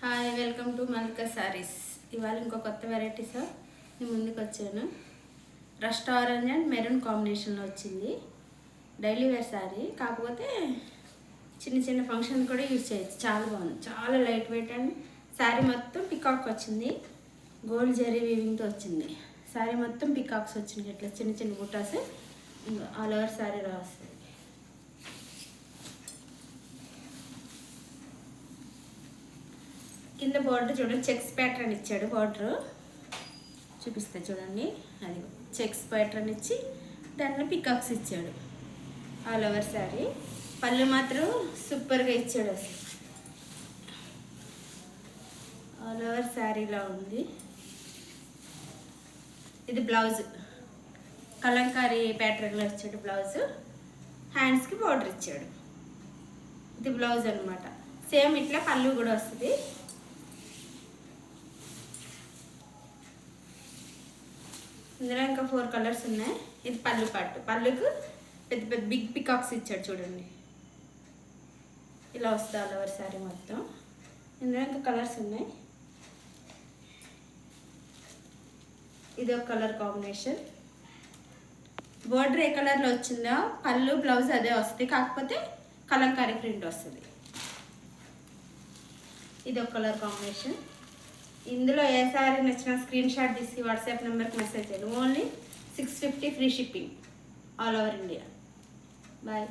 Hi, welcome to Mallika saris. ఇవాళ ఇంకో కొత్త వెరైటీస్ నేను ముందుకు వచ్చాను. రస్ట్ ఆరెంజ్ అండ్ మెరూన్ కాంబినేషన్లో వచ్చింది. డైలీ వేర్ శారీ, కాకపోతే చిన్న చిన్న ఫంక్షన్ కూడా యూజ్ చేయొచ్చు. చాలా బాగుంది, చాలా లైట్ వెయిట్ అండ్ శారీ మొత్తం పికాక్ వచ్చింది. గోల్డ్ జరీ వీవింగ్తో వచ్చింది. శారీ మొత్తం పికాక్స్ వచ్చింది, ఇట్లా చిన్న చిన్న బుట్టాస్ ఆల్ ఓవర్ శారీలో వస్తుంది. కింద బార్డర్ చూడండి, చెక్స్ ప్యాటర్న్ ఇచ్చాడు. బార్డర్ చూపిస్తా చూడండి, అది చెక్స్ ప్యాటర్న్ ఇచ్చి దాంట్లో పికాక్స్ ఇచ్చాడు. ఆల్ ఓవర్ శారీ పళ్ళు మాత్రం సూపర్గా ఇచ్చాడు. అసలు ఆల్ ఓవర్ శారీలా ఉంది. ఇది బ్లౌజ్ కలంకారీ ప్యాటర్న్లో ఇచ్చాడు. బ్లౌజ్ హ్యాండ్స్కి బార్డర్ ఇచ్చాడు. ఇది బ్లౌజ్ అనమాట. సేమ్ ఇట్లా పళ్ళు కూడా వస్తుంది. ఇందులో ఇంకా 4 కలర్స్ ఉన్నాయి. ఇది పళ్ళు పాటు, పళ్ళుకు పెద్ద పెద్ద బిగ్ పికాక్స్ ఇచ్చాడు చూడండి. ఇలా వస్తుంది ఆల్ ఓవర్ శారీ మొత్తం. ఇందులో ఇంకా కలర్స్ ఉన్నాయి. ఇది ఒక కలర్ కాంబినేషన్. బోర్డర్ ఏ కలర్లో వచ్చిందో పళ్ళు బ్లౌజ్ అదే వస్తుంది, కాకపోతే కలంకారీ ప్రింట్ వస్తుంది. ఇది ఒక కలర్ కాంబినేషన్. ఇందులో ఏ సారీ నచ్చినా స్క్రీన్ షాట్ తీసి వాట్సాప్ నెంబర్కి మెసేజ్ చేయండి. Only 650 free shipping all over India. Bye.